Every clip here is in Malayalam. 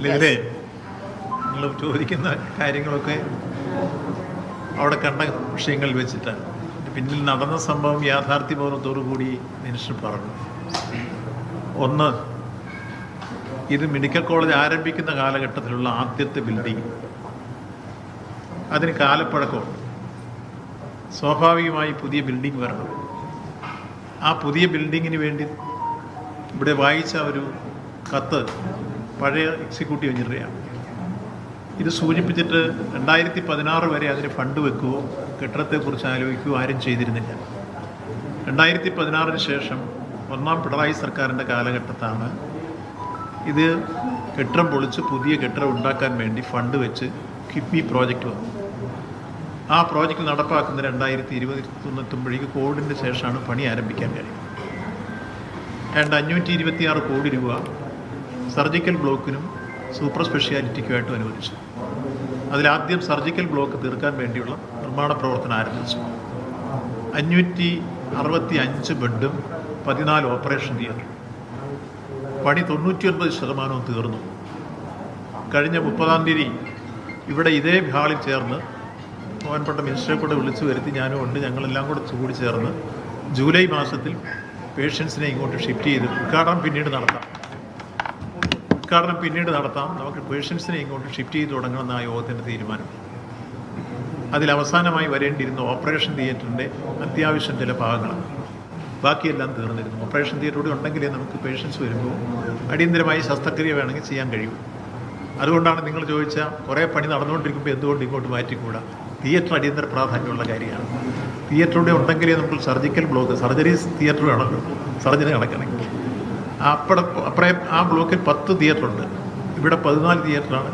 ലളിതേ, നിങ്ങൾ ചോദിക്കുന്ന കാര്യങ്ങളൊക്കെ അവിടെ കണ്ട വിഷയങ്ങൾ വെച്ചിട്ടാണ്. പിന്നിൽ നടന്ന സംഭവം യാഥാർത്ഥ്യബോധത്തോടു കൂടി മിനിസ്റ്റർ പറഞ്ഞു. ഒന്ന്, ഇത് മെഡിക്കൽ കോളേജ് ആരംഭിക്കുന്ന കാലഘട്ടത്തിലുള്ള ആദ്യത്തെ ബിൽഡിംഗ്, അതിന് കാലപ്പഴക്കമുണ്ട്. സ്വാഭാവികമായി പുതിയ ബിൽഡിംഗ് വരണം. ആ പുതിയ ബിൽഡിങ്ങിന് വേണ്ടി ഇവിടെ വായിച്ച ഒരു കത്ത് പഴയ എക്സിക്യൂട്ടീവ് എഞ്ചിനീയറാണ്. ഇത് സൂചിപ്പിച്ചിട്ട് 2016 വരെ അതിന് ഫണ്ട് വെക്കുകയോ കെട്ടിടത്തെക്കുറിച്ച് ആലോചിക്കുകയോ ആരും ചെയ്തിരുന്നില്ല. 2016 ശേഷം ഒന്നാം പിണറായി സർക്കാരിൻ്റെ കാലഘട്ടത്താണ് ഇത് കെട്ടിടം പൊളിച്ച് പുതിയ കെട്ടിടം ഉണ്ടാക്കാൻ വേണ്ടി ഫണ്ട് വെച്ച് കിഫ്ബി പ്രോജക്റ്റ് വന്നു. ആ പ്രോജക്റ്റ് നടപ്പാക്കുന്ന 2020 കോവിഡിന് ശേഷമാണ് പണി ആരംഭിക്കാൻ കഴിയും. 526 കോടി രൂപ സർജിക്കൽ ബ്ലോക്കിനും സൂപ്പർ സ്പെഷ്യാലിറ്റിക്കുമായിട്ടും അനുവദിച്ചു. അതിലാദ്യം സർജിക്കൽ ബ്ലോക്ക് തീർക്കാൻ വേണ്ടിയുള്ള നിർമ്മാണ പ്രവർത്തനം ആരംഭിച്ചു. 565 ബെഡും 14 ഓപ്പറേഷൻ തിയേറ്റർ, പണി 99% തീർന്നു. കഴിഞ്ഞ 30-ാം തീയതി ഇവിടെ ഇതേ ഹാളിൽ ചേർന്ന് ബഹുമാനപ്പെട്ട മിനിസ്റ്ററെ കൂടെ വിളിച്ചു വരുത്തി, ഞാനും ഉണ്ട്, ഞങ്ങളെല്ലാം കൂടെ കൂടി ചേർന്ന് ജൂലൈ മാസത്തിൽ പേഷ്യൻസിനെ ഇങ്ങോട്ട് ഷിഫ്റ്റ് ചെയ്ത് ഉദ്ഘാടനം പിന്നീട് നടത്താം, നമുക്ക് പേഷ്യൻസിനെ ഇങ്ങോട്ട് ഷിഫ്റ്റ് ചെയ്ത് തുടങ്ങണമെന്ന ആ യോഗത്തിൻ്റെ തീരുമാനം. അതിലവസാനമായി വരേണ്ടിയിരുന്ന ഓപ്പറേഷൻ തിയേറ്ററിൻ്റെ അത്യാവശ്യം ചില ഭാഗങ്ങളാണ്. ബാക്കിയെല്ലാം തീർന്നിരുന്നു. ഓപ്പറേഷൻ തിയേറ്റർ കൂടി ഉണ്ടെങ്കിലേ നമുക്ക് പേഷ്യൻസ് വരുമ്പോൾ അടിയന്തരമായി ശസ്ത്രക്രിയ വേണമെങ്കിൽ ചെയ്യാൻ കഴിയും. അതുകൊണ്ടാണ് നിങ്ങൾ ചോദിച്ച കുറേ പണി നടന്നുകൊണ്ടിരിക്കുമ്പോൾ എന്തുകൊണ്ട് ഇങ്ങോട്ട് മാറ്റിക്കൂടാ. തിയേറ്റർ അടിയന്തര പ്രാധാന്യമുള്ള കാര്യമാണ്. തിയേറ്ററിലൂടെ ഉണ്ടെങ്കിലേ നമുക്ക് സർജിക്കൽ ബ്ലോക്ക്, സർജറി തിയേറ്റർ വേണമല്ലോ സർജറി നടക്കണമെങ്കിൽ. അപ്പുറേ ആ ബ്ലോക്കിൽ 10 തിയേറ്ററുണ്ട്, ഇവിടെ 14 തിയേറ്ററാണ്.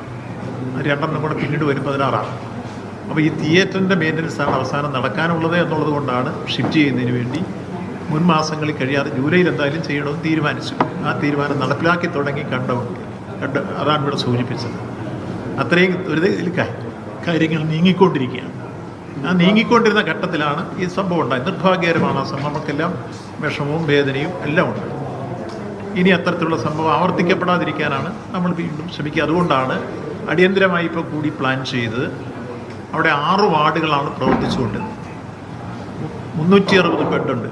2 കൂടെ പിന്നീട് വരും 16. അപ്പോൾ ഈ തിയേറ്ററിൻ്റെ മെയിൻ്റനൻസാണ് അവസാനം നടക്കാനുള്ളത് എന്നുള്ളത് കൊണ്ടാണ് ഷിഫ്റ്റ് ചെയ്യുന്നതിന് വേണ്ടി മുൻ മാസങ്ങളിൽ കഴിയാതെ ജൂലൈയിൽ എന്തായാലും ചെയ്യണമെന്ന് തീരുമാനിച്ചു. ആ തീരുമാനം നടപ്പിലാക്കി തുടങ്ങി അതാണ് ഇവിടെ സൂചിപ്പിച്ചത്. അത്രയും ഒരു കാര്യങ്ങൾ നീങ്ങിക്കൊണ്ടിരിക്കുകയാണ്. ആ നീങ്ങിക്കൊണ്ടിരുന്ന ഘട്ടത്തിലാണ് ഈ സംഭവം ഉണ്ടായത്. നിർഭാഗ്യകരമാണ് ആ സംഭവം. നമുക്കെല്ലാം വിഷമവും വേദനയും എല്ലാം ഉണ്ട്. ഇനി അത്തരത്തിലുള്ള സംഭവം ആവർത്തിക്കപ്പെടാതിരിക്കാനാണ് നമ്മൾ വീണ്ടും ശ്രമിക്കുക. അതുകൊണ്ടാണ് അടിയന്തരമായി ഇപ്പോൾ കൂടി പ്ലാൻ ചെയ്ത് അവിടെ 6 വാർഡുകളാണ് പ്രവർത്തിച്ചുകൊണ്ടിരുന്നത്. 360 ബെഡുണ്ട്.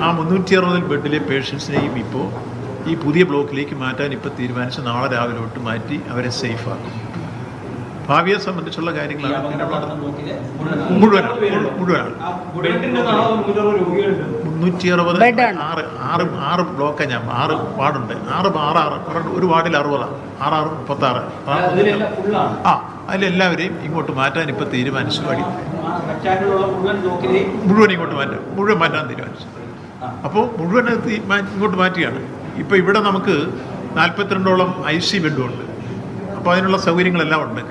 ആ 360 ബെഡിലെ പേഷ്യൻസിനെയും ഇപ്പോൾ ഈ പുതിയ ബ്ലോക്കിലേക്ക് മാറ്റാൻ ഇപ്പോൾ തീരുമാനിച്ച് നാളെ രാവിലെ തൊട്ട് മാറ്റി അവരെ സേഫാക്കും. ഭാവിയെ സംബന്ധിച്ചുള്ള കാര്യങ്ങളാണ്. മുഴുവനാണ് 360 6 ബ്ലോക്കാണ്. 6 വാർഡുണ്ട്. 6 ഒരു വാർഡിൽ 60, 6 36. അതിലെല്ലാവരെയും ഇങ്ങോട്ട് മാറ്റാൻ ഇപ്പോൾ തീരുമാനിച്ചു. മുഴുവൻ ഇങ്ങോട്ട് മാറ്റാൻ തീരുമാനിച്ചു. അപ്പോൾ മുഴുവൻ ഇങ്ങോട്ട് മാറ്റിയാണ്. ഇപ്പോൾ ഇവിടെ നമുക്ക് 42ഓളം IC ബെഡും ഉണ്ട്. അപ്പോൾ അതിനുള്ള സൗകര്യങ്ങളെല്ലാം ഉണ്ട്.